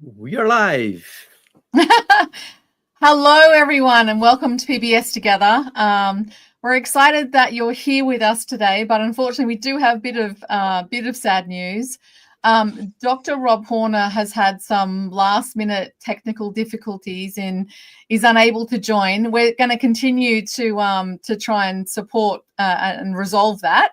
We are live. Hello, everyone, and welcome to PBS Together. We're excited that you're here with us today, but unfortunately, we do have a bit of sad news. Dr. Rob Horner has had some last-minute technical difficulties and is unable to join. We're going to continue to try and support and resolve that.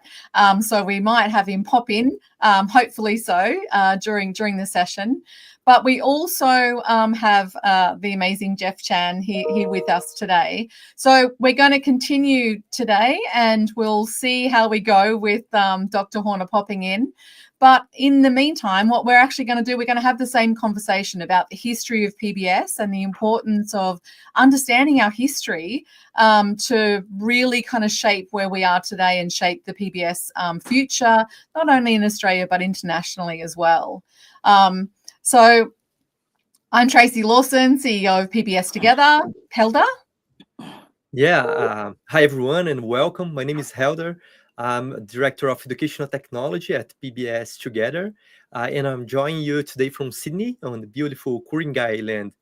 So we might have him pop in, hopefully so, during the session. But we also have the amazing Jeff Chan here with us today. So we're going to continue today, and we'll see how we go with Dr. Horner popping in. But in the meantime, what we're actually going to do, we're going to have the same conversation about the history of PBS and the importance of understanding our history to really kind of shape where we are today and shape the PBS future, not only in Australia, but internationally as well. So I'm Tracey, Lawson, CEO of PBS Together. Helder? Hi everyone and welcome. My name is Helder. I'm Director of Educational Technology at PBIS Together, and I'm joining you today from Sydney on the beautiful Ku-ring-gai Island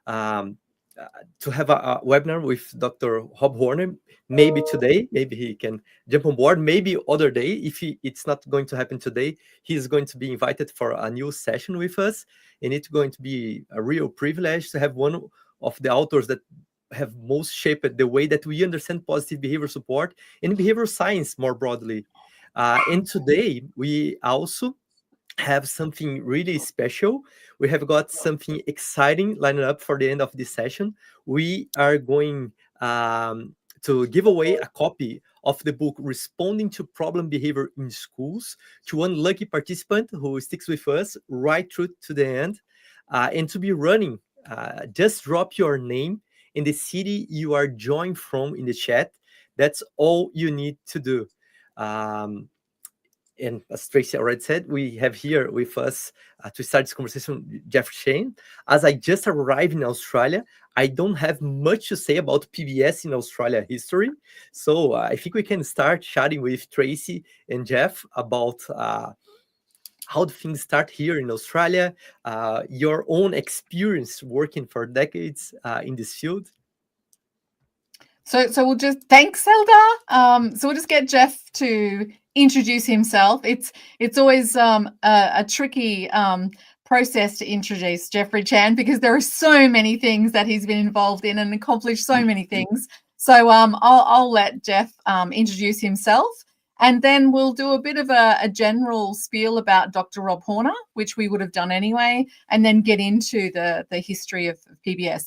to have a webinar with Dr. Rob Horner. Maybe today, maybe he can jump on board, maybe other day. If it's not going to happen today, he's going to be invited for a new session with us, and it's going to be a real privilege to have one of the authors that have most shaped the way that we understand positive behavior support and behavioral science more broadly. And today, we also have something really special. We have got something exciting lined up for the end of this session. We are going to give away a copy of the book Responding to Problem Behavior in Schools to one lucky participant who sticks with us right through to the end. And to be running, just drop your name in the city you are joining from in the chat. That's all you need to do. And as Tracey already said, we have here with us to start this conversation, Jeff Chan. As I just arrived in Australia, I don't have much to say about PBS in Australia history. So I think we can start chatting with Tracey and Jeff about how do things start here in Australia, your own experience working for decades in this field. So we'll just, thanks, Helder. So we'll just get Jeff to introduce himself. It's always a tricky process to introduce Jeffrey Chan because there are so many things that he's been involved in and accomplished so many things. So I'll let Jeff introduce himself, and then we'll do a bit of a general spiel about Dr. Rob Horner, which we would have done anyway, and then get into the history of PBS.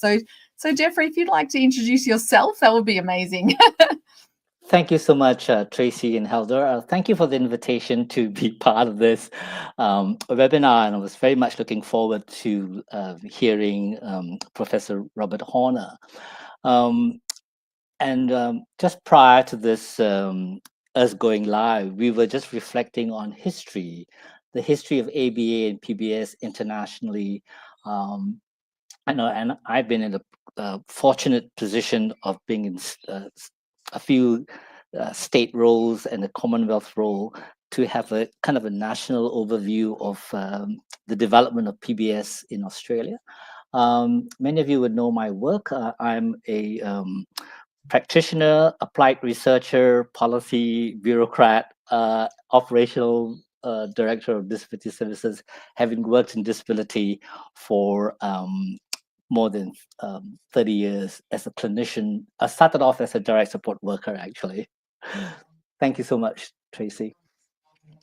So Jeffrey, if you'd like to introduce yourself, that would be amazing. Thank you so much, Tracey and Helder. Thank you for the invitation to be part of this webinar, and I was very much looking forward to hearing Professor Robert Horner. Just prior to this, us going live, we were just reflecting on history, the history of ABA and PBS internationally. I know, and I've been in a fortunate position of being in a few state roles and a Commonwealth role to have a kind of a national overview of the development of PBS in Australia. Many of you would know my work. I'm a practitioner, applied researcher, policy bureaucrat, operational director of disability services, having worked in disability for more than 30 years as a clinician. I started off as a direct support worker, actually. Thank you so much, Tracey.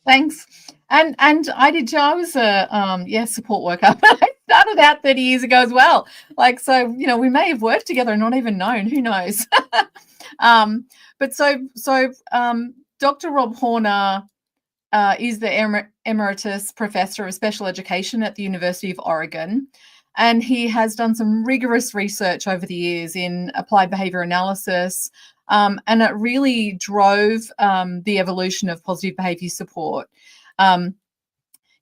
Thanks. And I did too. I was a support worker. I started out 30 years ago as well. So we may have worked together and not even known. Who knows? But Dr. Rob Horner is the Emeritus Professor of Special Education at the University of Oregon. And he has done some rigorous research over the years in applied behavior analysis, and it really drove the evolution of positive behavior support.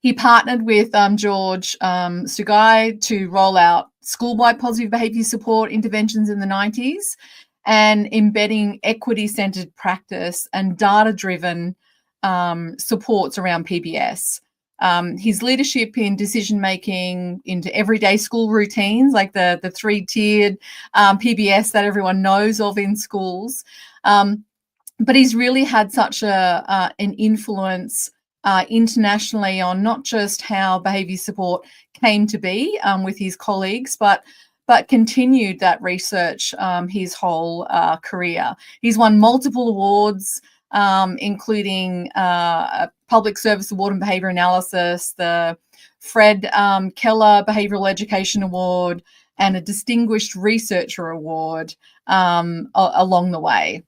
He partnered with George Sugai to roll out school-wide positive behavior support interventions in the 90s and embedding equity-centered practice and data-driven supports around PBS. his leadership in decision making into everyday school routines, like the 3-tiered PBS that everyone knows of in schools. But he's really had such an influence internationally on not just how behaviour support came to be with his colleagues, but continued that research his whole career. He's won multiple awards, including a Public Service Award in Behaviour Analysis, the Fred Keller Behavioural Education Award, and a Distinguished Researcher Award along the way.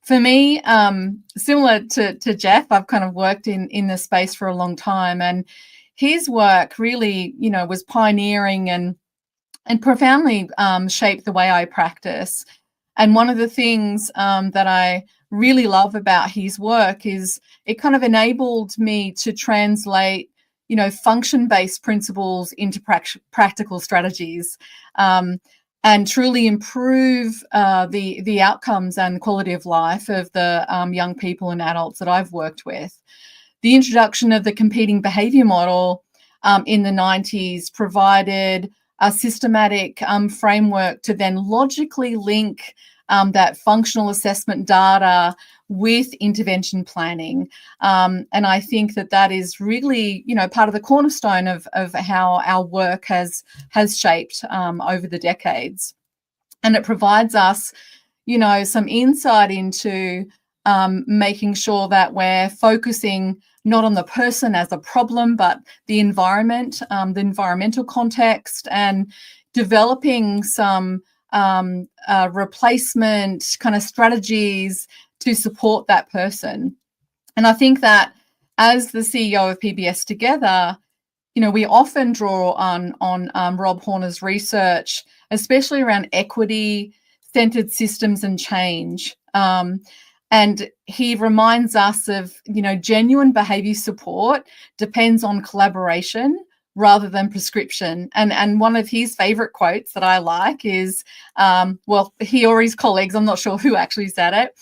For me, similar to Jeff, I've kind of worked in this space for a long time, and his work really, was pioneering and profoundly shaped the way I practice. And one of the things that I really love about his work is it kind of enabled me to translate, function-based principles into practical strategies. And truly improve the outcomes and quality of life of the young people and adults that I've worked with. The introduction of the competing behaviour model in the 90s provided a systematic framework to then logically link that functional assessment data with intervention planning. And I think that is really, part of the cornerstone of how our work has shaped over the decades. And it provides us, some insight into making sure that we're focusing not on the person as a problem, but the environment, the environmental context, and developing some replacement kind of strategies to support that person. And I think that as the CEO of PBS Together, we often draw on Rob Horner's research, especially around equity-centered systems and change. And he reminds us of, genuine behaviour support depends on collaboration rather than prescription. And one of his favourite quotes that I like is, he or his colleagues, I'm not sure who actually said it,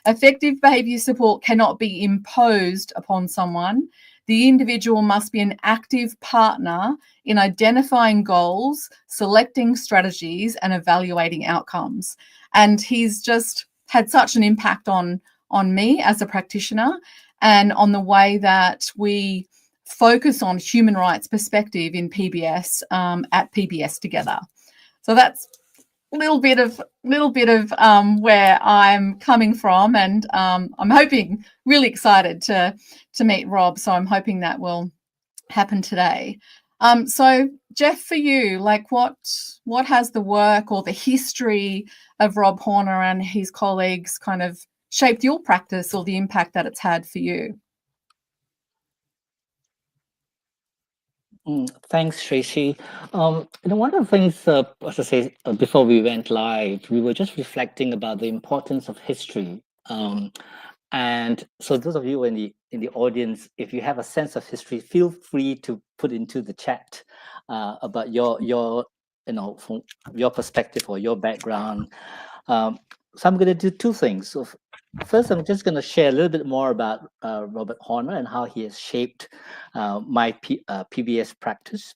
effective behaviour support cannot be imposed upon someone. The individual must be an active partner in identifying goals, selecting strategies, and evaluating outcomes. And he's just had such an impact on me as a practitioner and on the way that we focus on human rights perspective in PBS at PBS Together. So that's a little bit of where I'm coming from, and I'm hoping, really excited to meet Rob. So I'm hoping that will happen today. So Jeff, for you, like what has the work or the history of Rob Horner and his colleagues kind of shaped your practice or the impact that it's had for you? Thanks, Tracey. One of the things, as I say, before we went live, we were just reflecting about the importance of history. And so those of you in the audience, if you have a sense of history, feel free to put into the chat about your from your perspective or your background. So I'm going to do two things. So first, I'm just going to share a little bit more about Robert Horner and how he has shaped my PBS practice.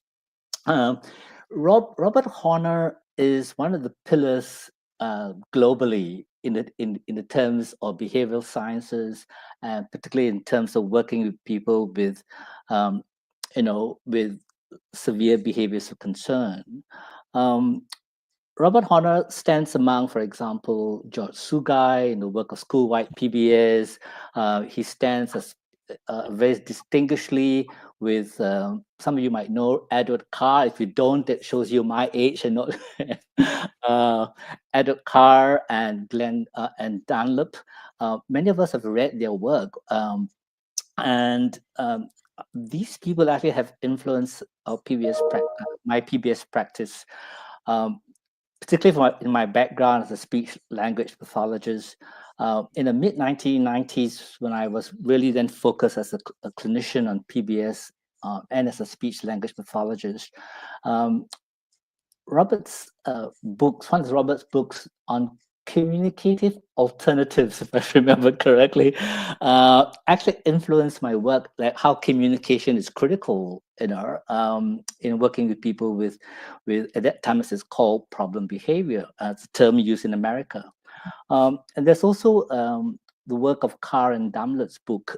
Robert Horner is one of the pillars globally in the terms of behavioral sciences, and particularly in terms of working with people with, with severe behaviors of concern. Robert Horner stands among, for example, George Sugai in the work of school-wide PBS. He stands as very distinguishedly with some of you might know Edward Carr. If you don't, that shows you my age and not Edward Carr and Glenn and Dunlop. Many of us have read their work, and these people actually have influenced our my PBS practice. Particularly in my background as a speech language pathologist, in the mid 1990s, when I was really then focused as a clinician on PBS and as a speech language pathologist, Robert's books, one of Robert's books on communicative alternatives, if I remember correctly, actually influenced my work, like how communication is critical, in working with people with at that time it's called problem behavior. It's a term used in America. And there's also the work of Carr and Damlett's book,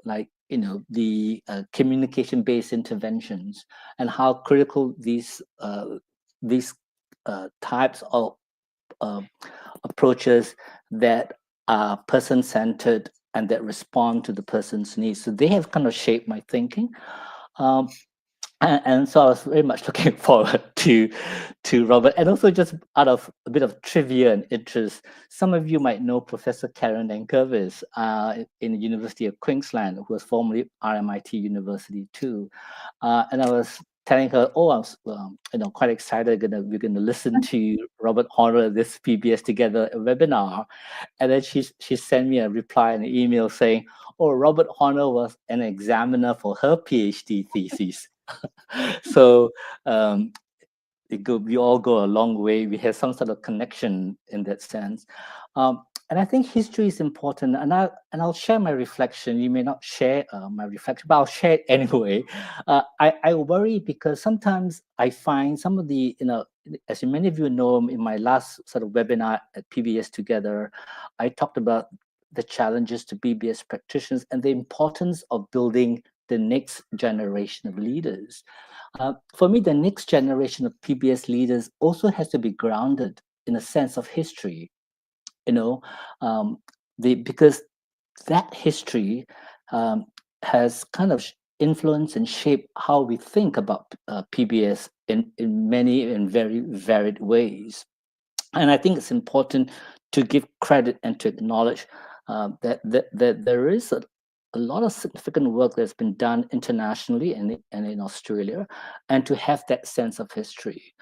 like the communication-based interventions, and how critical these types of approaches that are person-centered and that respond to the person's needs. So they have kind of shaped my thinking. And so I was very much looking forward to Robert, and also just out of a bit of trivia and interest, some of you might know Professor Karen Nankervis in the University of Queensland, who was formerly RMIT University too. And I was telling her, "Oh, I'm quite excited. We're gonna listen to Robert Horner at this PBS Together webinar," and then she sent me a reply in an email saying, "Oh, Robert Horner was an examiner for her PhD thesis." So we all go a long way. We have some sort of connection in that sense, and I think history is important. And I'll share my reflection. You may not share my reflection, but I'll share it anyway. I worry because sometimes I find some of the as many of you know, in my last sort of webinar at PBS Together, I talked about the challenges to PBS practitioners and the importance of building the next generation of leaders. For me, the next generation of PBS leaders also has to be grounded in a sense of history, because that history has kind of influenced and shaped how we think about PBS in many and very varied ways. And I think it's important to give credit and to acknowledge that there is a lot of significant work that's been done internationally and in Australia, and to have that sense of history,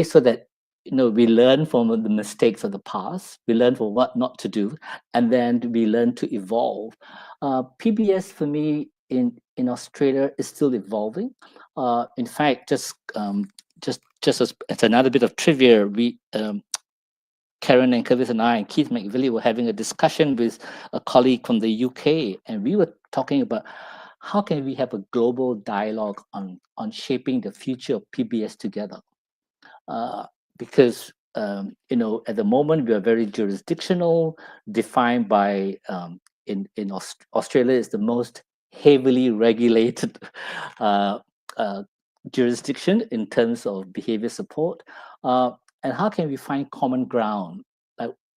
so that we learn from the mistakes of the past, we learn from what not to do, and then we learn to evolve. PBS for me in Australia is still evolving. In fact, just as another bit of trivia, we Karen Nankervis and I and Keith McVilly were having a discussion with a colleague from the UK, and we were talking about how can we have a global dialogue on shaping the future of PBS together. Because at the moment we are very jurisdictional, defined by in Australia is the most heavily regulated jurisdiction in terms of behavior support. And how can we find common ground,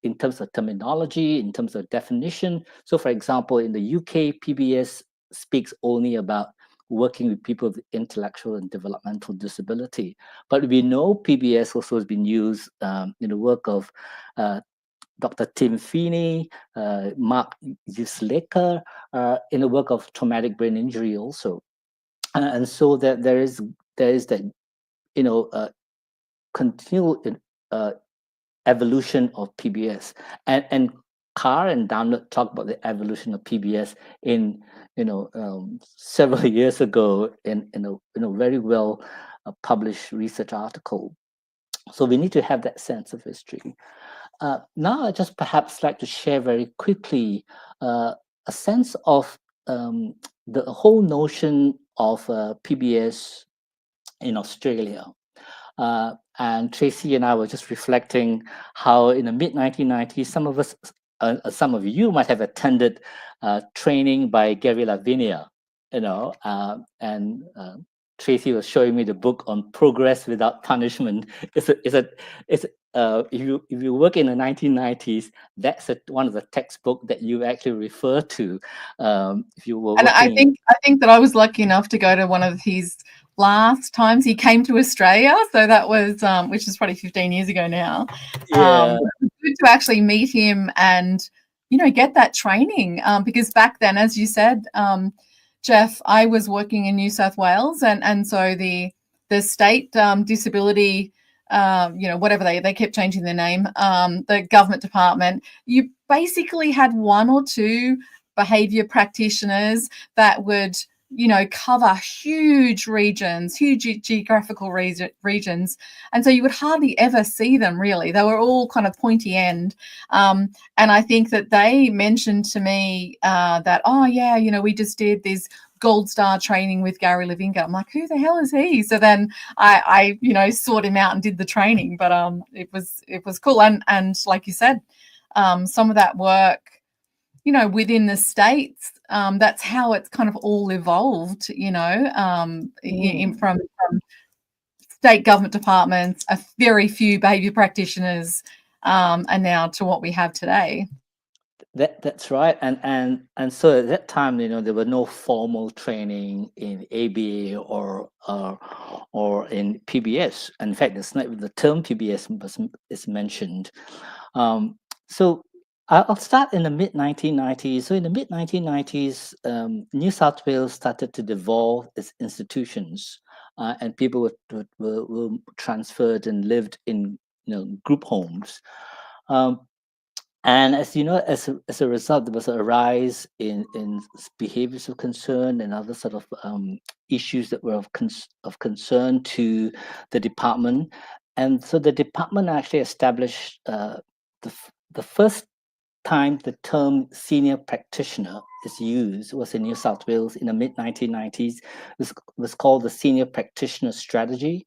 in terms of terminology, in terms of definition? So, for example, in the UK, PBS speaks only about working with people with intellectual and developmental disability. But we know PBS also has been used in the work of Dr. Tim Feeney, Mark Yusleka, in the work of traumatic brain injury also. And so that there is that continual evolution of PBS, and Carr and Damlett talked about the evolution of PBS in several years ago in a very well published research article. So we need to have that sense of history. Now I just perhaps like to share very quickly a sense of the whole notion of PBS in Australia. And Tracey and I were just reflecting how in the mid-1990s, some of you might have attended training by Gary Lavinia, and Tracey was showing me the book on progress without punishment. If you work in the 1990s, that's one of the textbooks that you actually refer to. If you were, and I think that I was lucky enough to go to one of his last times he came to Australia, so that was which is probably 15 years ago now. Yeah. It was good to actually meet him and get that training, because back then, as you said, Jeff, I was working in New South Wales, and so the state disability, whatever they kept changing their name, the government department, you basically had one or two behavior practitioners that would cover huge regions, huge geographical regions. And so you would hardly ever see them, really. They were all kind of pointy end. And I think that they mentioned to me that, oh, yeah, we just did this Gold Star training with Gary Levinga. I'm like, who the hell is he? So then I sought him out and did the training. But it was cool. And like you said, some of that work, within the states, that's how it's kind of all evolved, from state government departments, a very few behaviour practitioners, and now to what we have today. That's right, and so at that time, there were no formal training in ABA or in PBS. In fact, it's not the term PBS is mentioned. So I'll start in the mid 1990s. So in the mid 1990s, New South Wales started to devolve its institutions, and people were transferred and lived in group homes. And as you know, as a result, there was a rise in behaviors of concern and other sort of issues that were of concern to the department. And so the department actually established the first time the term senior practitioner is used was in New South Wales in the mid 1990s. It was called the Senior Practitioner Strategy.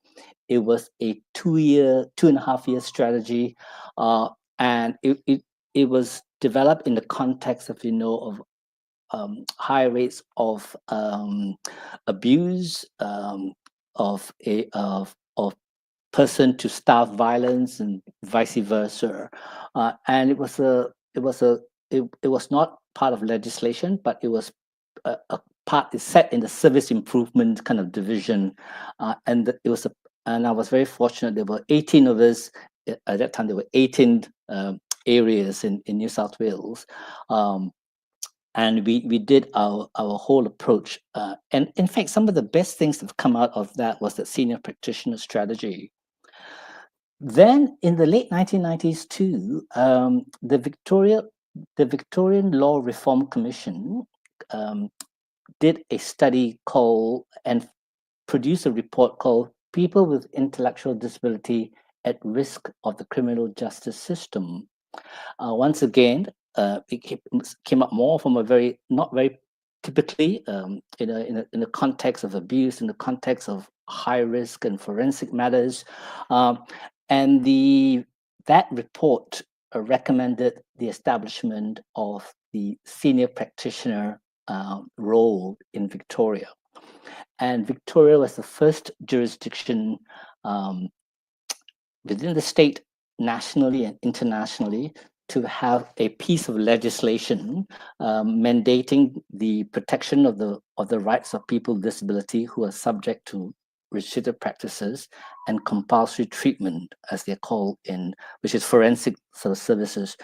It was a 2.5 year strategy, and it was developed in the context of high rates of abuse, of person to staff violence, and vice versa. And it was not part of legislation, but it was a part is set in the service improvement kind of division, and I was very fortunate. There were 18 of us at that time. There were 18 areas in New South Wales, and we did our whole approach. And in fact, some of the best things that have come out of that was the senior practitioner strategy. Then in the late 1990s too, the Victorian Law Reform Commission did a study and produced a report called People with Intellectual Disability at Risk of the Criminal Justice System. Once again, it came up more from not very typically in a context of abuse, in the context of high risk and forensic matters. And that report recommended the establishment of the senior practitioner role in Victoria. And Victoria was the first jurisdiction within the state, nationally and internationally, to have a piece of legislation mandating the protection of the rights of people with disability who are subject to restrictive practices and compulsory treatment, as they're called, which is forensic sort of services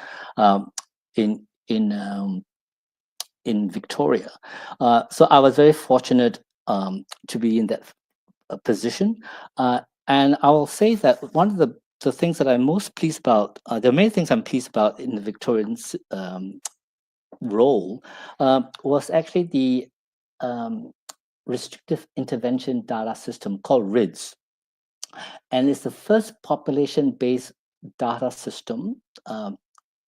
in Victoria. So I was very fortunate to be in that position, and I will say that one of the things that I'm most pleased about, there are many things I'm pleased about in the Victorian role, was actually the Restrictive Intervention Data System called RIDS. And it's the first population-based data system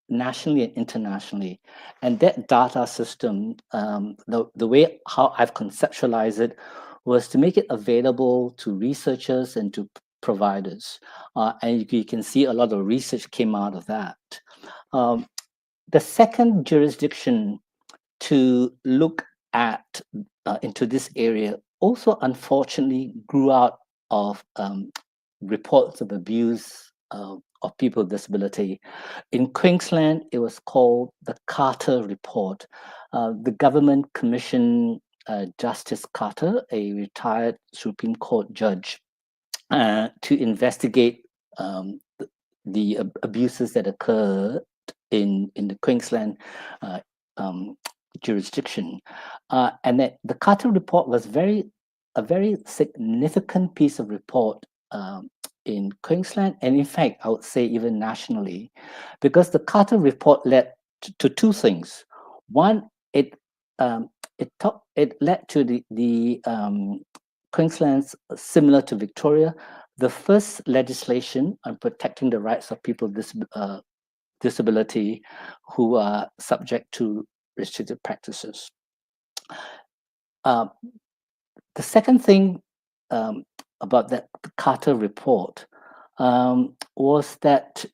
nationally and internationally. And that data system, the way how I've conceptualized it, was to make it available to researchers and to providers. And you can see a lot of research came out of that. The second jurisdiction to look at into this area also unfortunately grew out of reports of abuse of people with disability. In Queensland, it was called the Carter Report. The government commissioned Justice Carter, a retired Supreme Court judge, to investigate the abuses that occurred in the Queensland jurisdiction. And that the Carter Report was a very significant piece of report in Queensland, and in fact, I would say even nationally, because the Carter Report led to two things. One, it it led to the Queensland's, similar to Victoria, the first legislation on protecting the rights of people with disability who are subject to restricted practices. The second thing about the Carter report was that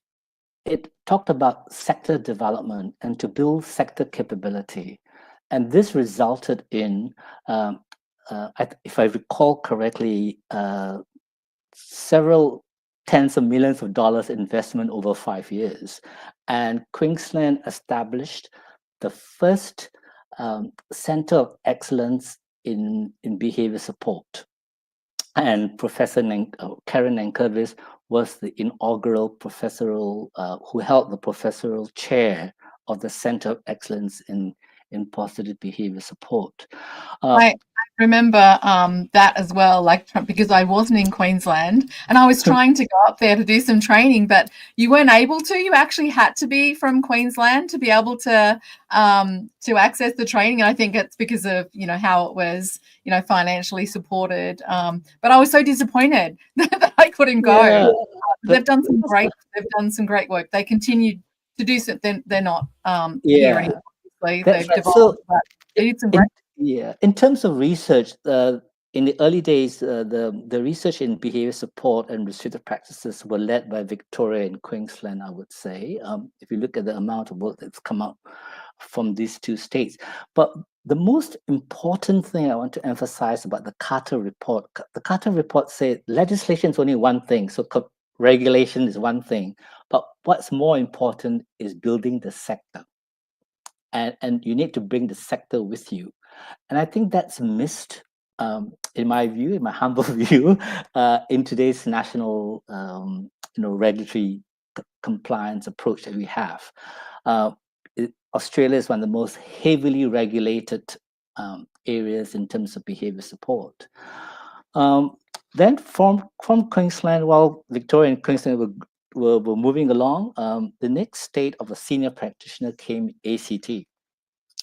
it talked about sector development and to build sector capability. And this resulted in, if I recall correctly, several tens of millions of dollars investment over 5 years. And Queensland established the first Center of Excellence in behavior support. And Professor Karen Nankervis was the inaugural professorial, who held the professorial chair of the Center of Excellence in Positive Behaviour Support. I remember that as well, like, because I wasn't in Queensland and I was trying to go up there to do some training, but you weren't able to. You actually had to be from Queensland to be able to access the training. And I think it's because of, how it was, financially supported. But I was so disappointed that I couldn't go. Yeah, they've done some great work. They continue to do so. They're not here anymore. They've developed, so they did some great. In terms of research, in the early days, the research in behavior support and restrictive practices were led by Victoria and Queensland, I would say, if you look at the amount of work that's come out from these two states. But the most important thing I want to emphasize about the Carter report said legislation is only one thing, so regulation is one thing, but what's more important is building the sector. And you need to bring the sector with you. And I think that's missed, in my view, in my humble view, in today's national, regulatory compliance approach that we have. Australia is one of the most heavily regulated areas in terms of behavior support. Then from Queensland, while Victoria and Queensland were moving along, the next state of a senior practitioner came ACT.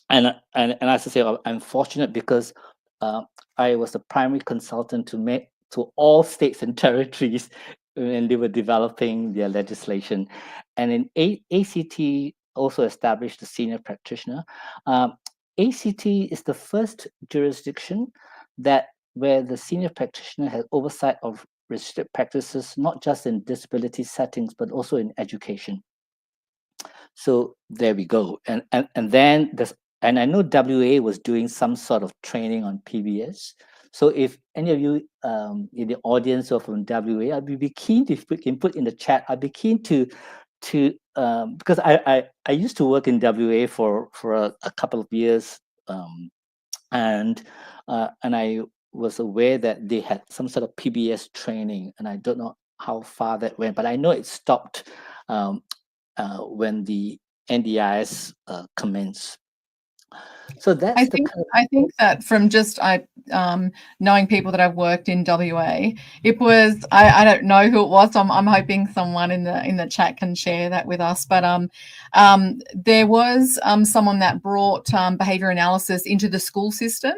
And as I say, I'm fortunate because I was the primary consultant to all states and territories when they were developing their legislation. And in ACT also established the senior practitioner. ACT is the first jurisdiction where the senior practitioner has oversight of restricted practices, not just in disability settings, but also in education. So there we go. And then and I know WA was doing some sort of training on PBIS. So if any of you in the audience or from WA, I'd be keen to put in the chat. I'd be keen to because I used to work in WA for a couple of years, and I was aware that they had some sort of PBIS training, and I don't know how far that went, but I know it stopped when the NDIS commenced. So that's I think that from just knowing people that I've worked in WA, it was I don't know who it was. So I'm hoping someone in the chat can share that with us. But there was someone that brought behavior analysis into the school system,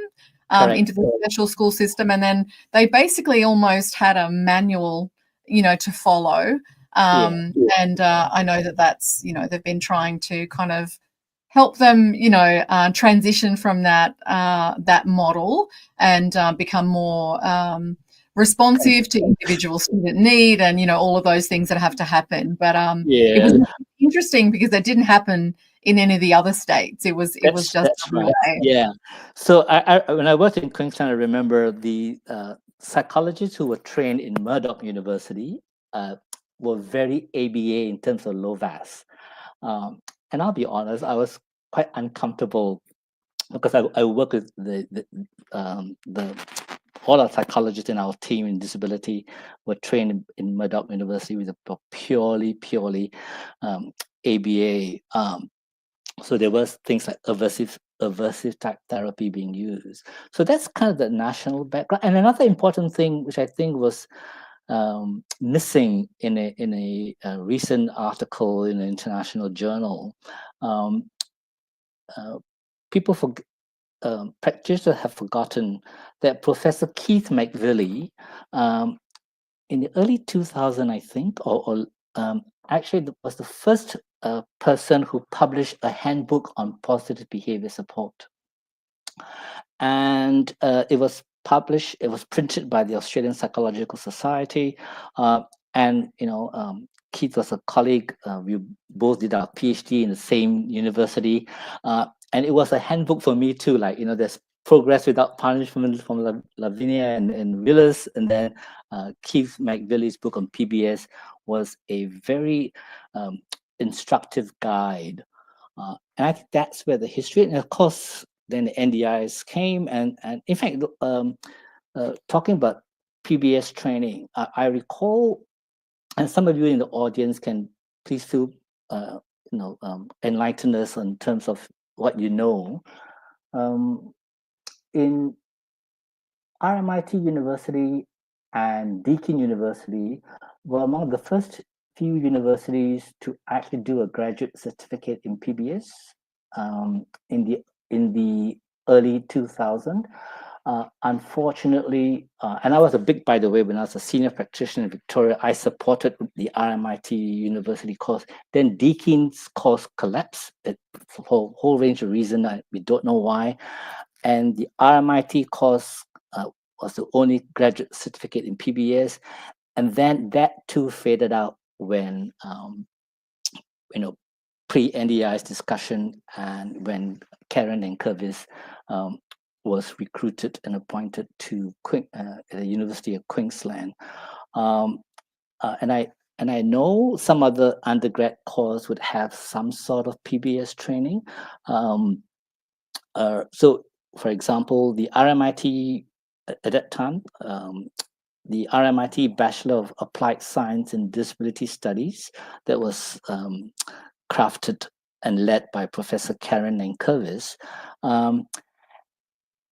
into the special school system, and then they basically almost had a manual, to follow. And I know that's they've been trying to kind of help them, transition from that model and become more responsive to individual student need and, all of those things that have to happen. But it was interesting because that didn't happen in any of the other states. It was just WA. Right. Yeah. So when I worked in Queensland, I remember the psychologists who were trained in Murdoch University were very ABA in terms of LOVAS. And I'll be honest, I was quite uncomfortable because I work with all our psychologists in our team in disability were trained in Murdoch University with a purely ABA. So there was things like aversive type therapy being used. So that's kind of the national background. And another important thing, which I think was missing in a recent article in an international journal, people practitioners have forgotten that Professor Keith McVilly, in the early 2000, I think, or actually was the first person who published a handbook on positive behavior support. And it was printed by the Australian Psychological Society. And, Keith was a colleague. We both did our PhD in the same university. And it was a handbook for me too. Like, there's Progress Without Punishment from Lavinia and Willis. And then Keith McVilly's book on PBS was a very instructive guide. And I think that's where the history, and of course, then the NDIs came. And in fact, talking about PBS training, I recall, and some of you in the audience can please feel, enlighten us in terms of what you know. In RMIT University and Deakin University were among the first few universities to actually do a graduate certificate in PBS in the early 2000s. Unfortunately, and I was by the way, when I was a senior practitioner in Victoria, I supported the RMIT University course. Then Deakin's course collapsed for a whole range of reasons. We don't know why. And the RMIT course was the only graduate certificate in PBS. And then that too faded out when, pre-NDI's discussion and when Karen and Kervis was recruited and appointed to the University of Queensland. And I know some other undergrad course would have some sort of PBS training. So, for example, the RMIT at that time, the RMIT Bachelor of Applied Science and Disability Studies that was crafted and led by Professor Karen and Kervis.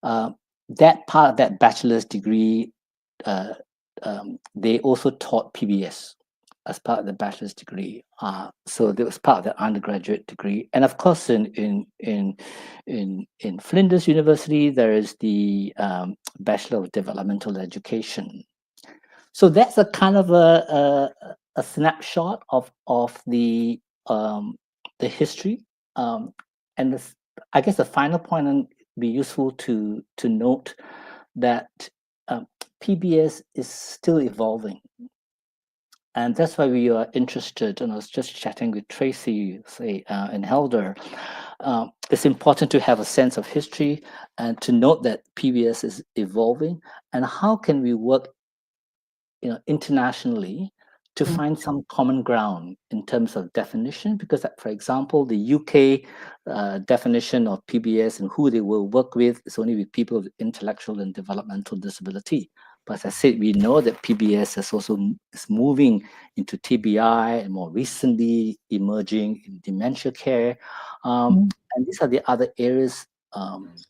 That part of that bachelor's degree, they also taught PBS as part of the bachelor's degree. So that was part of the undergraduate degree. And of course, in Flinders University, there is the Bachelor of Developmental Education. So that's a kind of a snapshot of the history. And I guess the final point would be useful to note that PBS is still evolving. And that's why we are interested, and I was just chatting with Tracey, and Helder. It's important to have a sense of history and to note that PBS is evolving, and how can we work internationally to find some common ground in terms of definition, because, for example, the UK definition of PBS and who they will work with is only with people with intellectual and developmental disability. But as I said, we know that PBS is moving into TBI and more recently emerging in dementia care. And these are the other areas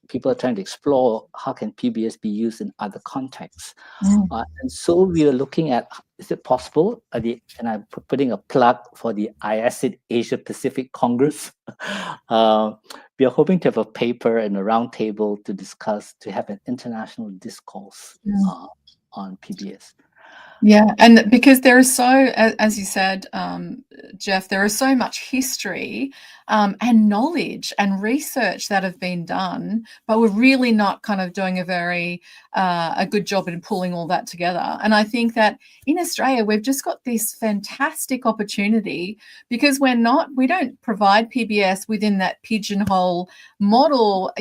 people are trying to explore. How can PBS be used in other contexts? And so we are looking at, is it possible? And I'm putting a plug for the IACID Asia Pacific Congress. We are hoping to have a paper and a roundtable to have an international discourse on PBS. Yeah, and because there is as you said, Jeff, there is so much history and knowledge and research that have been done, but we're really not kind of doing a good job in pulling all that together. And I think that in Australia, we've just got this fantastic opportunity because we don't provide PBS within that pigeonhole model,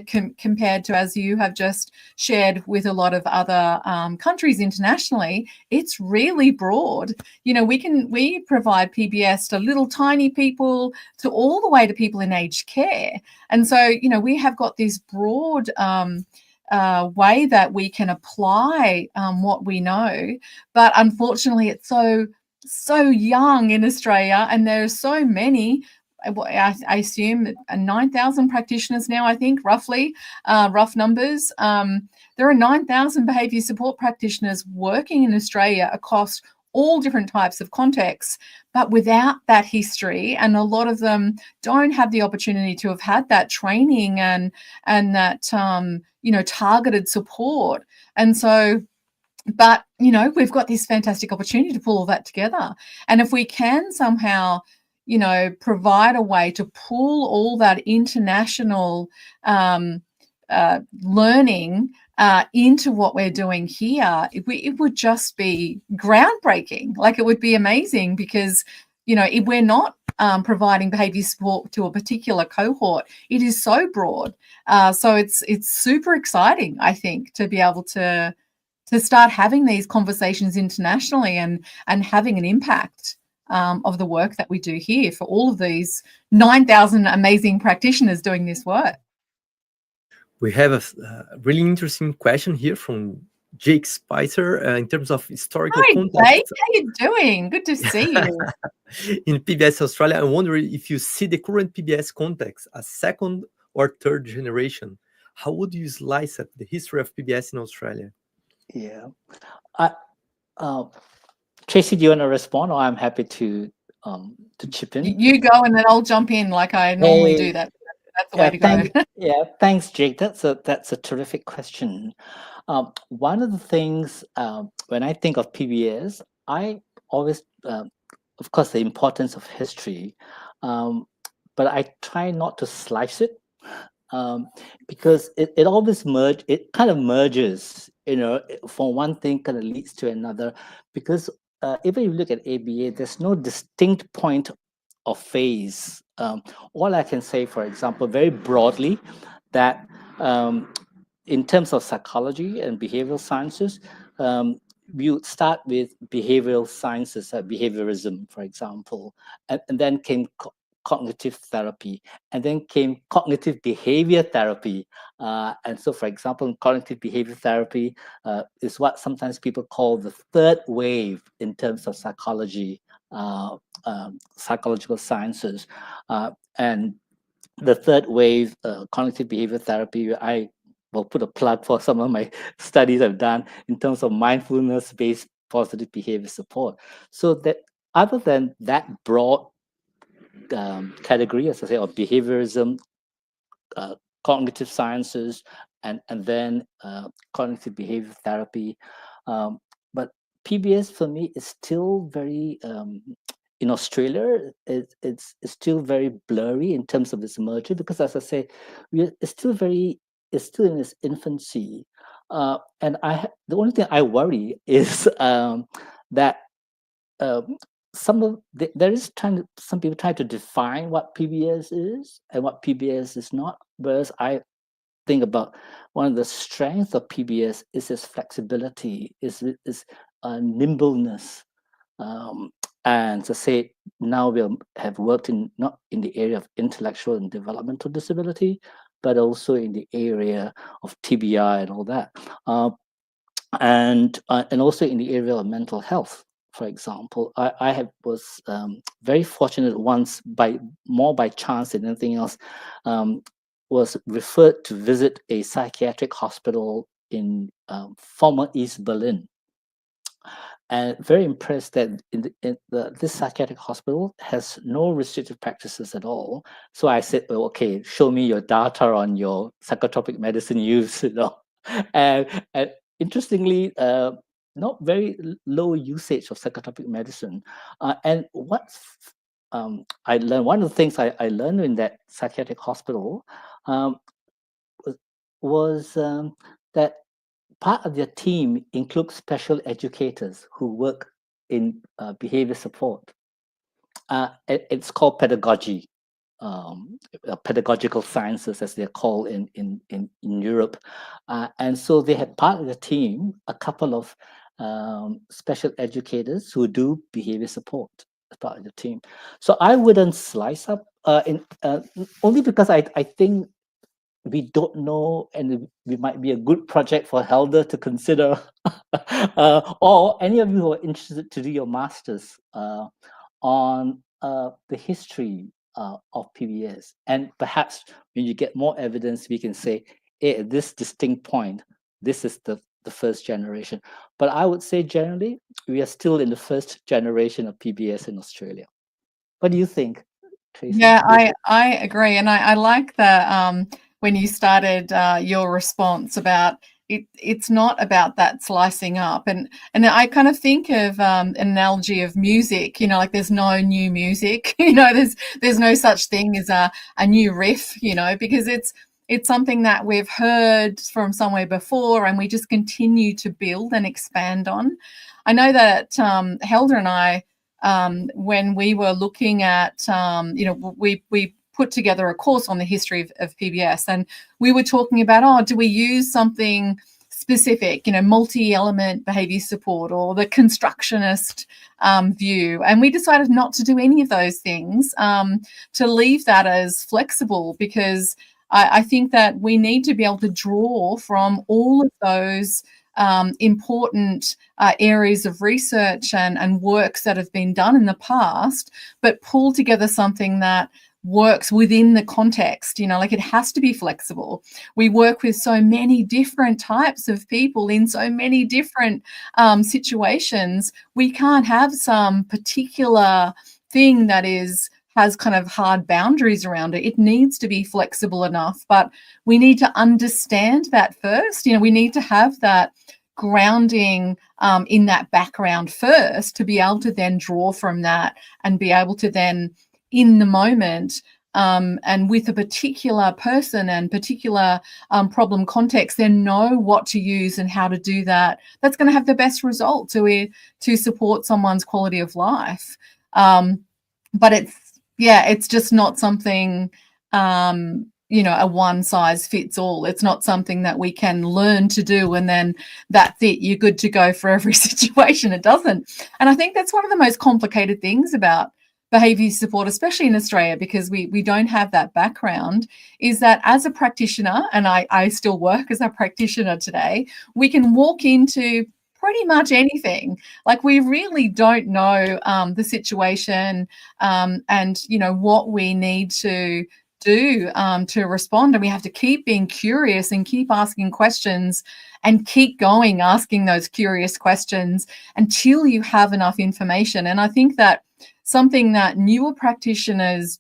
compared to, as you have just shared with a lot of other countries internationally. It's really broad. We provide PBS to little tiny people to all the way to people in aged care. And so, we have got this broad way that we can apply what we know. But unfortunately, it's so young in Australia, and there are so many. I assume 9,000 practitioners now, I think, roughly, rough numbers. There are 9,000 behaviour support practitioners working in Australia across all different types of contexts, but without that history, and a lot of them don't have the opportunity to have had that training and that targeted support. And so, but we've got this fantastic opportunity to pull all that together. And if we can somehow provide a way to pull all that international learning into what we're doing here, it would just be groundbreaking. Like, it would be amazing, because if we're not providing behaviour support to a particular cohort, it is so broad. So it's super exciting, I think, to be able to start having these conversations internationally and having an impact of the work that we do here for all of these 9,000 amazing practitioners doing this work. We have a really interesting question here from Jake Spicer in terms of historical context. Hi, Jake. How you doing? Good to see you. In PBS Australia, I'm wondering if you see the current PBS context as second or third generation. How would you slice up the history of PBS in Australia? Yeah. Tracey, do you want to respond, or I'm happy to chip in? You go, and then I'll jump in like I normally do. That's the way to go. Thanks, Jake. That's a terrific question. One of the things when I think of PBS, I always, of course, the importance of history, but I try not to slice it, because it always kind of merges. From one thing kind of leads to another, because even if you look at ABA, there's no distinct point of phase. All I can say, for example, very broadly, that in terms of psychology and behavioral sciences, we would start with behavioral sciences, behaviorism, for example, and then came cognitive therapy, and then came cognitive behavior therapy. And so, for example, cognitive behavior therapy is what sometimes people call the third wave in terms of psychology, psychological sciences. And the third wave, cognitive behavior therapy, I will put a plug for some of my studies I've done in terms of mindfulness-based positive behavior support. So that other than that broad category, as I say, of behaviorism, cognitive sciences, and then cognitive behavior therapy. But PBS for me is still very, in Australia, it's still very blurry in terms of its merger, because, as I say, it's still in its infancy. And the only thing I worry is that some people try to define what PBS is and what PBS is not, whereas I think about one of the strengths of PBS is its flexibility, is nimbleness. And to say, now we have worked not in the area of intellectual and developmental disability, but also in the area of TBI and all that, and also in the area of mental health. For example, I was very fortunate once, more by chance than anything else, was referred to visit a psychiatric hospital in former East Berlin, and very impressed that this psychiatric hospital has no restrictive practices at all. So I said, well, okay, show me your data on your psychotropic medicine use, and interestingly, not very low usage of psychotropic medicine. And what I learned, one of the things I learned in that psychiatric hospital was that part of their team includes special educators who work in behavior support. It's called pedagogy. Pedagogical sciences, as they're called in Europe, and so they had part of the team a couple of special educators who do behavior support as part of the team. So I wouldn't slice up only because I think we don't know, and it might be a good project for Helder to consider, or any of you who are interested to do your masters on the history of PBS, and perhaps when you get more evidence, we can say, hey, at this distinct point, this is the the first generation. But I would say generally, we are still in the first generation of PBS in Australia. What do you think, Tracey? Yeah, I agree. And I like that when you started your response about it's not about that slicing up. And I kind of think of an analogy of music, like there's no new music, there's no such thing as a new riff, because it's something that we've heard from somewhere before and we just continue to build and expand on. I know that Helder and I, when we were looking at, we put together a course on the history of PBS, and we were talking about, do we use something specific, multi-element behaviour support or the constructionist view, and we decided not to do any of those things, to leave that as flexible, because I think that we need to be able to draw from all of those important areas of research and works that have been done in the past, but pull together something that works within the context. Like it has to be flexible. We work with so many different types of people in so many different situations. We can't have some particular thing that has kind of hard boundaries around it. It needs to be flexible enough, but we need to understand that first. We need to have that grounding in that background first to be able to then draw from that and be able to then, in the moment, and with a particular person and particular problem context, then know what to use and how to do that. That's going to have the best result to support someone's quality of life. But it's just not something, a one size fits all. It's not something that we can learn to do and then that's it, you're good to go for every situation. It doesn't. And I think that's one of the most complicated things about behaviour support, especially in Australia, because we don't have that background, is that as a practitioner, and I still work as a practitioner today, we can walk into pretty much anything. Like we really don't know the situation and what we need to do to respond, and we have to keep being curious and keep asking questions and keep going asking those curious questions until you have enough information. And I think that something that newer practitioners,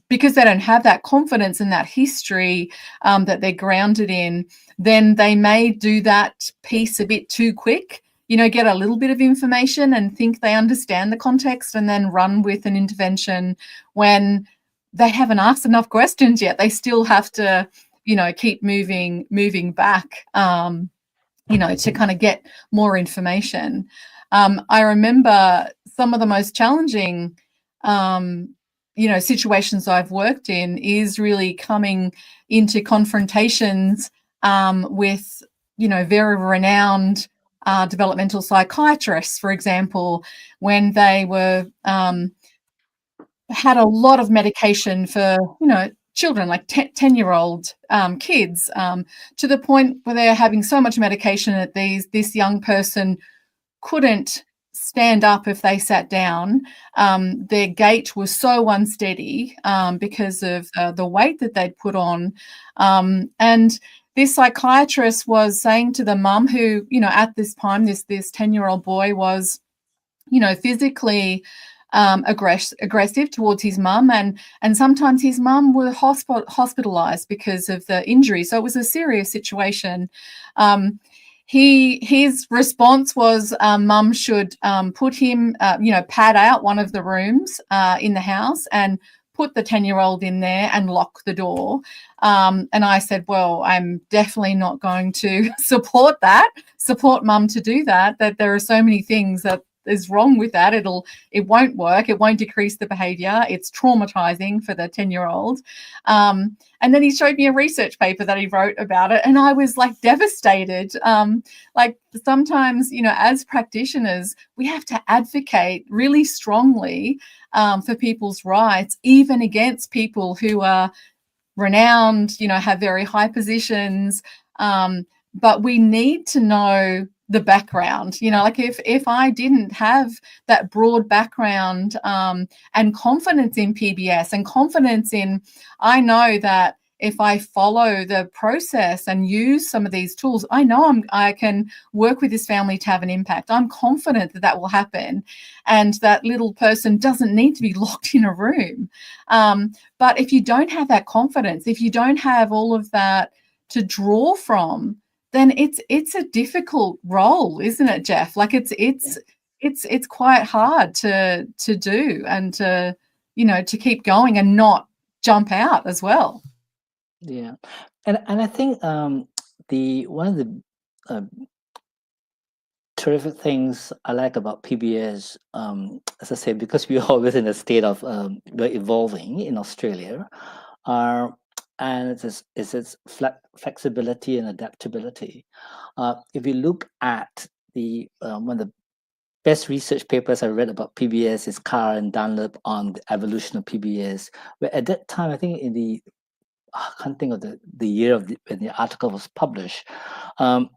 because they don't have that confidence and that history that they're grounded in, then they may do that piece a bit too quick, get a little bit of information and think they understand the context and then run with an intervention when they haven't asked enough questions yet. They still have to, keep moving back, to kind of get more information. I remember some of the most challenging, situations I've worked in is really coming into confrontations with, very renowned developmental psychiatrists, for example, when they were had a lot of medication for, children, like 10-year-old kids, to the point where they're having so much medication that this young person couldn't stand up if they sat down. Their gait was so unsteady because of the weight that they'd put on. And this psychiatrist was saying to the mum who, at this time, this 10-year-old boy was, physically aggressive towards his mum, and sometimes his mum was hospitalized because of the injury. So it was a serious situation. His response was mum should put him, pad out one of the rooms in the house and put the 10-year-old in there and lock the door. And I said, well, I'm definitely not going to support mum to do that there are so many things that is wrong with that. It won't work. It won't decrease the behavior. It's traumatizing for the 10-year-old. And then he showed me a research paper that he wrote about it, and I was like devastated. Like sometimes, as practitioners, we have to advocate really strongly for people's rights, even against people who are renowned, have very high positions. But we need to know the background, like if I didn't have that broad background and confidence in PBS and confidence in, I know that if I follow the process and use some of these tools, I know I can work with this family to have an impact. I'm confident that that will happen, and that little person doesn't need to be locked in a room. But if you don't have that confidence, if you don't have all of that to draw from, then it's a difficult role, isn't it, Jeff? Like it's quite hard to do, and to, you know, to keep going and not jump out as well. Yeah, and I think the one of the terrific things I like about PBS, as I said, because we're always in a state of we're evolving in Australia, and it's its flexibility and adaptability. If you look at the one of the best research papers I read about PBS is Carr and Dunlap on the evolution of PBS, where at that time, I think in the I can't think of the year of when the article was published, and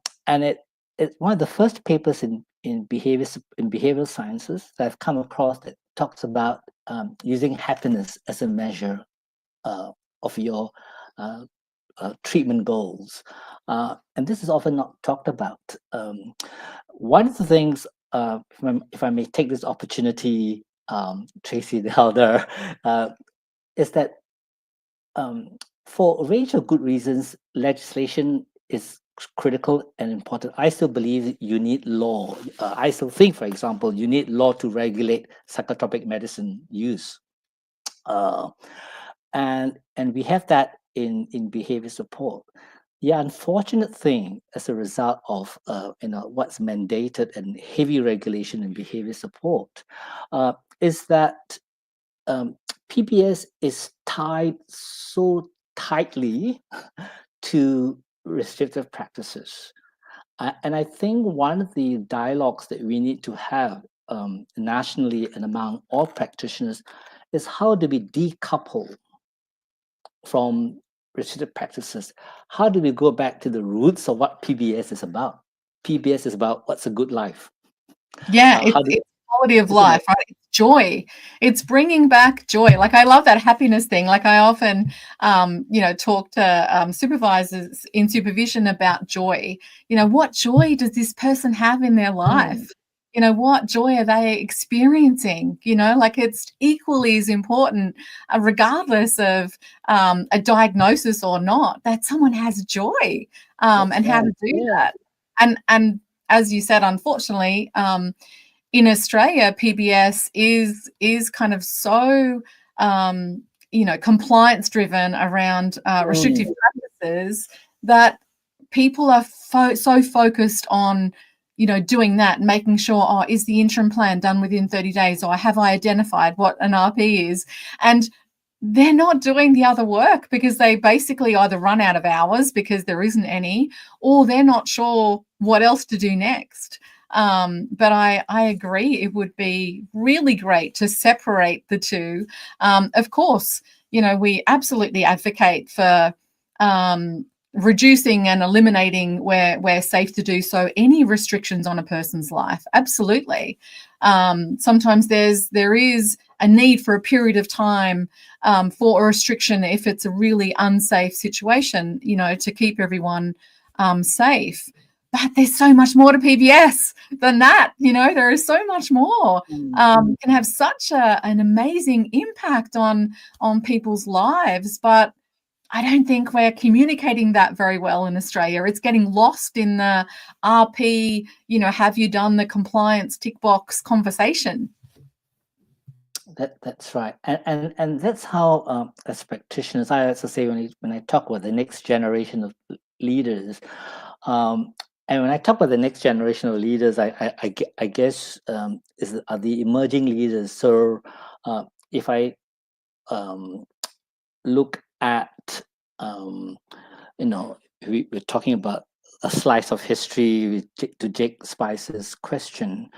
it's one of the first papers in behavioral sciences that I've come across that talks about using happiness as a measure of your treatment goals, and this is often not talked about. One of the things, if I may take this opportunity, Tracey the elder, is that for a range of good reasons, legislation is critical and important. I still believe you need law. I still think, for example, you need law to regulate psychotropic medicine use. And we have that in behavior support. The unfortunate thing as a result of what's mandated and heavy regulation in behavior support is that PBS is tied so tightly to restrictive practices. And I think one of the dialogues that we need to have nationally and among all practitioners is how do we decouple from restrictive practices? How do we go back to the roots of what PBS is about? PBS is about what's a good life. Yeah, it's quality of life, right? It's joy. It's bringing back joy. Like, I love that happiness thing. Like, I often, talk to supervisors in supervision about joy. You know, what joy does this person have in their life? You know, what joy are they experiencing? You know, like, it's equally as important, regardless of a diagnosis or not, that someone has joy, and how to do that. And as you said, unfortunately, in Australia, PBS is kind of so compliance driven around restrictive practices that people are so focused on doing that, making sure, is the interim plan done within 30 days, or have I identified what an RP is? And they're not doing the other work because they basically either run out of hours because there isn't any, or they're not sure what else to do next. But I agree, it would be really great to separate the two. Of course, we absolutely advocate for reducing and eliminating where safe to do so, any restrictions on a person's life. Absolutely. Sometimes there is a need for a period of time for a restriction if it's a really unsafe situation, to keep everyone safe. But there's so much more to PBS than that. There is so much more. Can have such an amazing impact on people's lives, but I don't think we're communicating that very well in Australia. It's getting lost in the RP, have you done the compliance tick box conversation? That's right, and that's how, as practitioners, I also say when I talk about the next generation of leaders, and when I talk about the next generation of leaders, I guess are the emerging leaders. So if I look at we're talking about a slice of history to Jake Spicer's question.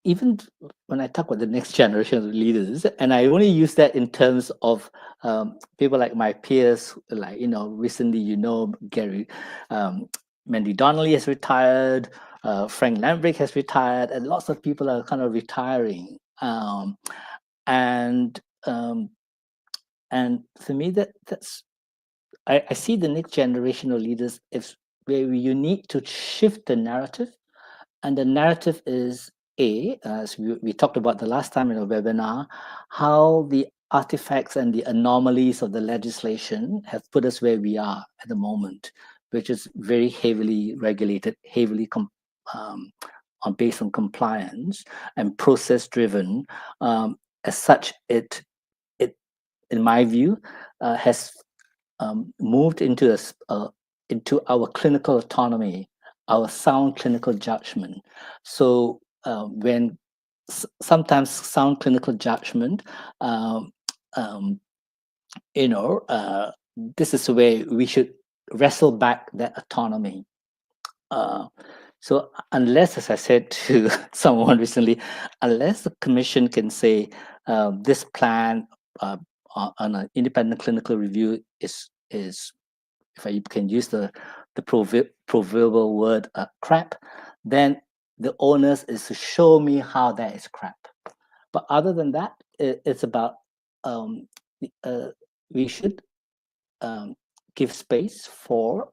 Even when I talk about the next generation of leaders, and I only use that in terms of people like my peers, like, recently, Gary, Mandy Donnelly has retired, Frank Lambrick has retired, and lots of people are kind of retiring. And for me, that's I see the next generation of leaders is where you need to shift the narrative, and the narrative is as we talked about the last time in a webinar, how the artifacts and the anomalies of the legislation have put us where we are at the moment, which is very heavily regulated, heavily based on compliance and process driven. As such, it in my view has moved into into our clinical autonomy, our sound clinical judgment. So when sometimes sound clinical judgment, this is where we should wrestle back that autonomy. So unless, as I said to someone recently, unless the commission can say this plan on an independent clinical review is if I can use the proverbial word crap, then the onus is to show me how that is crap. But other than that, it's about we should give space for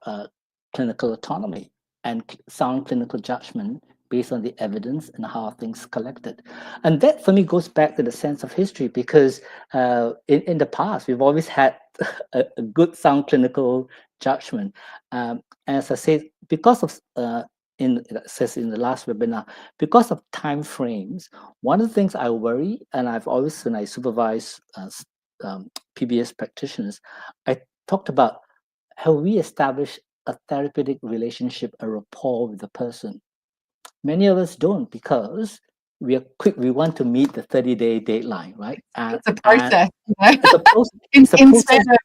clinical autonomy and sound clinical judgment based on the evidence and how things collected. And that for me goes back to the sense of history, because in the past, we've always had a good sound clinical judgment. As I said, because of it says in the last webinar, because of time frames, one of the things I worry, and I've always, when I supervise PBS practitioners, I talked about how we establish a therapeutic relationship, a rapport with the person. Many of us don't, because we are quick. We want to meet the 30-day deadline, right? It's a process, It's a process.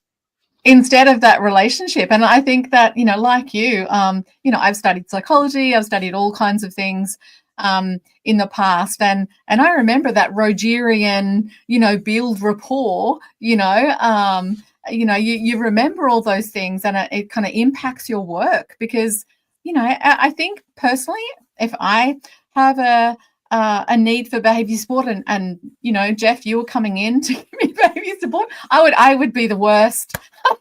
Instead of that relationship. And I think that, like you, I've studied psychology, I've studied all kinds of things in the past, and I remember that Rogerian, build rapport, you remember all those things, and it kind of impacts your work, because I think personally, if I have a need for behavior support, and Jeff, you were coming in to give me behavior support, I would be the worst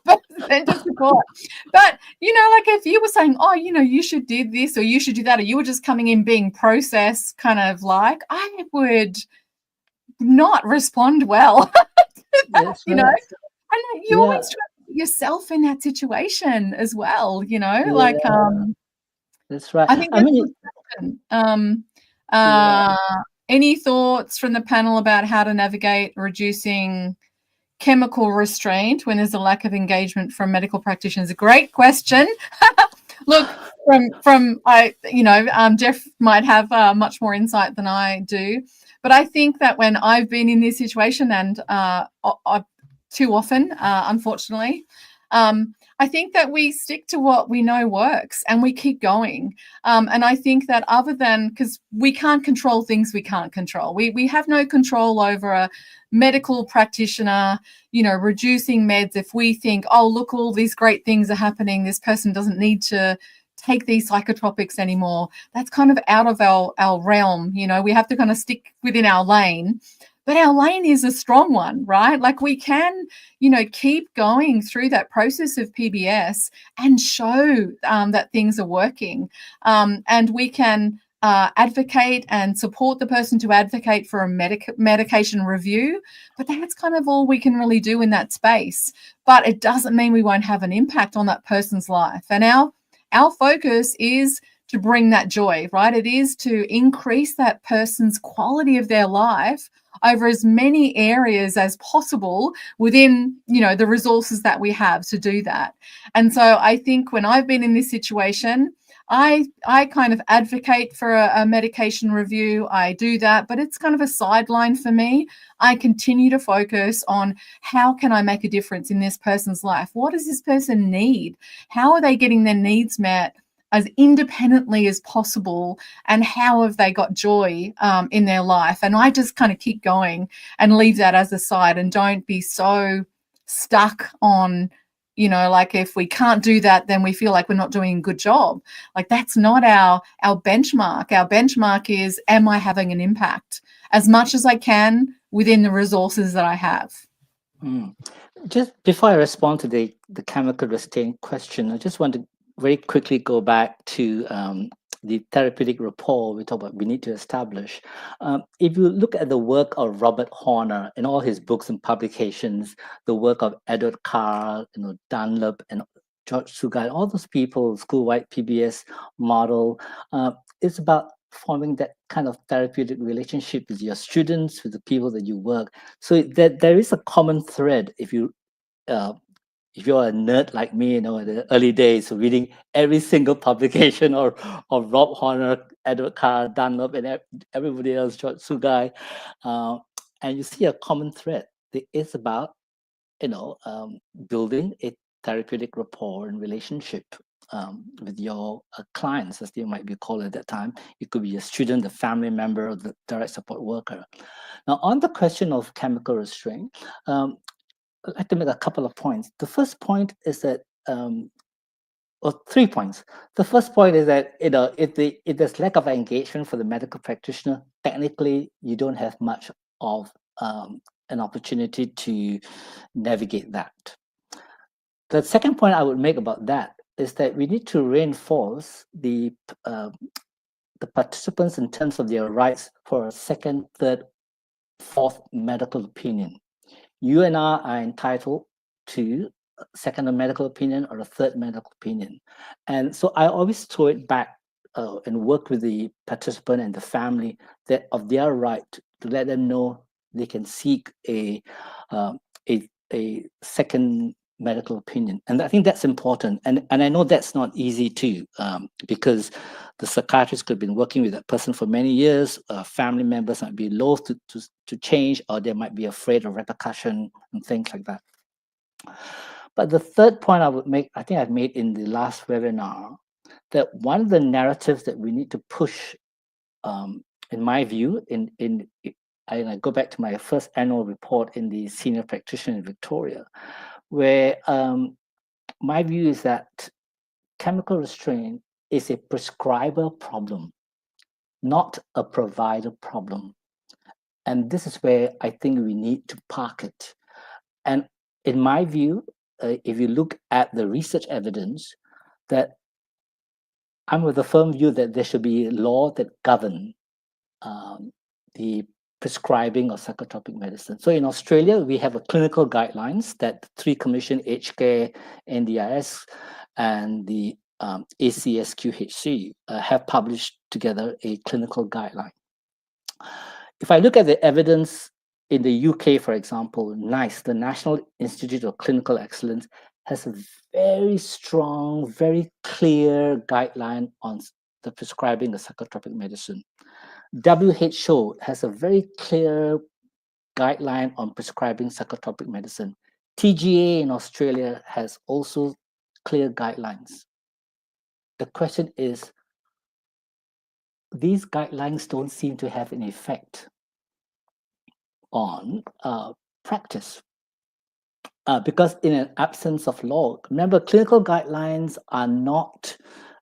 person to support. But like if you were saying, oh, you should do this or you should do that, or you were just coming in being process kind of like, I would not respond well to that, and you always try to put yourself in that situation as well, like that's right. I think any thoughts from the panel about how to navigate reducing chemical restraint when there's a lack of engagement from medical practitioners? A great question. Look, Jeff might have much more insight than I do, but I think that when I've been in this situation, and too often, unfortunately, I think that we stick to what we know works and we keep going. And I think that because we can't control things we can't control. We have no control over a medical practitioner, reducing meds. If we think, oh, look, all these great things are happening, this person doesn't need to take these psychotropics anymore. That's kind of out of our realm. We have to kind of stick within our lane. But our lane is a strong one, right? Like we can, keep going through that process of PBS and show that things are working. And we can advocate and support the person to advocate for a medication review. But that's kind of all we can really do in that space. But it doesn't mean we won't have an impact on that person's life. And our focus is to bring that joy, right? It is to increase that person's quality of their life over as many areas as possible within, the resources that we have to do that. And so I think when I've been in this situation, I kind of advocate for a medication review. I do that, but it's kind of a sideline for me. I continue to focus on how can I make a difference in this person's life? What does this person need? How are they getting their needs met as independently as possible, and how have they got joy in their life? And I just kind of keep going and leave that as a side, and don't be so stuck on, like if we can't do that, then we feel like we're not doing a good job. Like that's not our benchmark. Our benchmark is, am I having an impact as much as I can within the resources that I have? Just before I respond to the chemical restraint question, I just want to very quickly go back to the therapeutic rapport we talk about we need to establish. If you look at the work of Robert Horner in all his books and publications, the work of Edward Carr, Dunlop and George Sugai, all those people, school-wide PBS model, it's about forming that kind of therapeutic relationship with your students, with the people that you work. So there is a common thread if you're a nerd like me, in the early days, reading every single publication of Rob Horner, Edward Carr, Dunlop, and everybody else, George Sugai, and you see a common thread. It is about, building a therapeutic rapport and relationship with your clients, as they might be called at that time. It could be a student, a family member, or the direct support worker. Now, on the question of chemical restraint, I'd like to make a couple of points. The first point is that, or 3 points. The first point is that, if there's lack of engagement for the medical practitioner, technically you don't have much of an opportunity to navigate that. The second point I would make about that is that we need to reinforce the participants in terms of their rights for a second, third, fourth medical opinion. You and I are entitled to a second medical opinion or a third medical opinion. And so I always throw it back and work with the participant and the family that of their right to let them know they can seek a second medical opinion. And I think that's important. And I know that's not easy too, because the psychiatrist could have been working with that person for many years. Family members might be loath to change, or they might be afraid of repercussion and things like that. But the third point I would make, I think I've made in the last webinar, that one of the narratives that we need to push, in my view, I go back to my first annual report in the senior practitioner in Victoria, where my view is that chemical restraint is a prescriber problem, not a provider problem. And this is where I think we need to park it. And in my view, if you look at the research evidence, that I'm with the firm view that there should be a law that govern the prescribing of psychotropic medicine. So in Australia, we have a clinical guidelines that three commission, Aged Care, NDIS, and the ACSQHC have published together a clinical guideline. If I look at the evidence in the UK, for example, NICE, the National Institute of Clinical Excellence, has a very strong, very clear guideline on the prescribing of psychotropic medicine. WHO has a very clear guideline on prescribing psychotropic medicine. TGA in Australia has also clear guidelines. The question is, these guidelines don't seem to have an effect on practice. Because in an absence of law, remember, clinical guidelines are not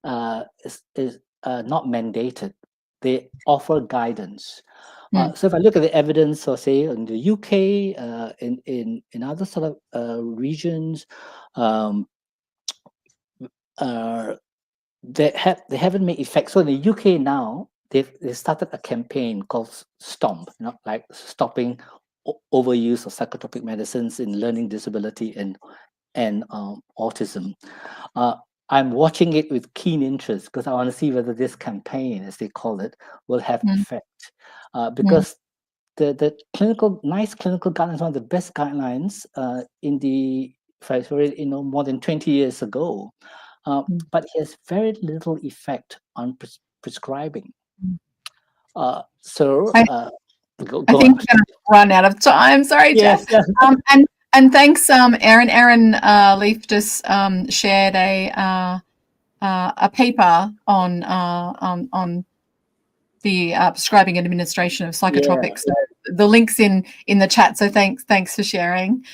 not mandated. They offer guidance. So if I look at the evidence, or say in the UK, in other sort of regions, they haven't made effect. So in the UK now, they started a campaign called STOMP, like stopping overuse of psychotropic medicines in learning disability and autism. I'm watching it with keen interest because I want to see whether this campaign, as they call it, will have effect. Because the NICE clinical guidelines, one of the best guidelines more than 20 years ago, but it has very little effect on prescribing. I think Go we're going to run out of time. Sorry, Jeff. Yes. And thanks, Aaron. Aaron Leaf just shared a paper on the prescribing and administration of psychotropics. So the link's in the chat. So thanks for sharing.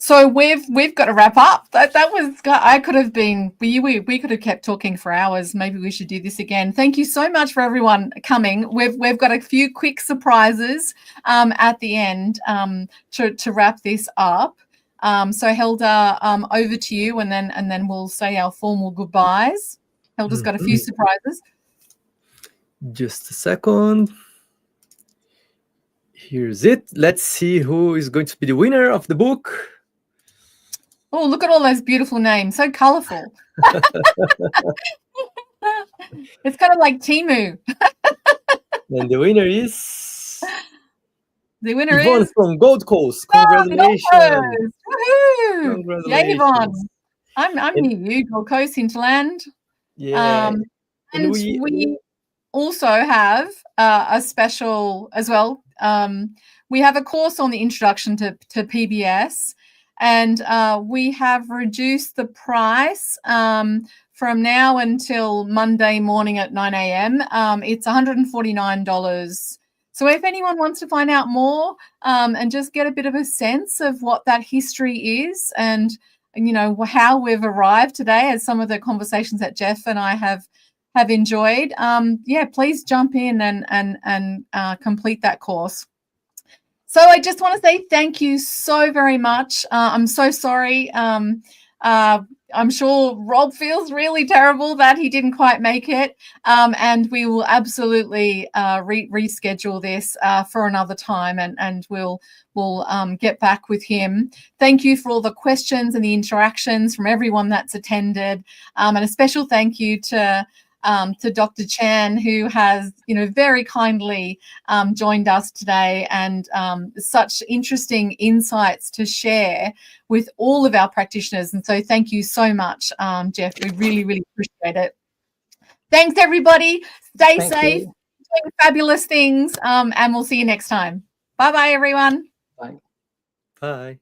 So we've got to wrap up. That was, I could have been, we could have kept talking for hours. Maybe we should do this again. Thank you so much for everyone coming. We've got a few quick surprises at the end to wrap this up. So Helder, over to you, and then we'll say our formal goodbyes. Helder's got a few surprises. Just a second. Here's it. Let's see who is going to be the winner of the book. Oh, look at all those beautiful names. So colorful. It's kind of like Temu. And the winner is... The winner Yvonne is... from Gold Coast. Congratulations. Woohoo! Congratulations. Yay, Yvonne. I'm near you, Gold Coast, Hinterland. Yeah. And we also have a special as well. We have a course on the introduction to PBS, and we have reduced the price from now until Monday morning at 9 a.m. It's $149. So if anyone wants to find out more and just get a bit of a sense of what that history is, and you know how we've arrived today, as some of the conversations that Jeff and I have enjoyed, yeah, please jump in and complete that course. So I just want to say thank you so very much. I'm so sorry. I'm sure Rob feels really terrible that he didn't quite make it, and we will absolutely reschedule this for another time, and we'll get back with him. Thank you for all the questions and the interactions from everyone that's attended, and a special thank you to Dr. Chan, who has, you know, very kindly joined us today, and such interesting insights to share with all of our practitioners. And so thank you so much, Jeff. We really, really appreciate it. Thanks, everybody. Stay safe, doing fabulous things, and we'll see you next time. Bye-bye, everyone. Bye. Bye.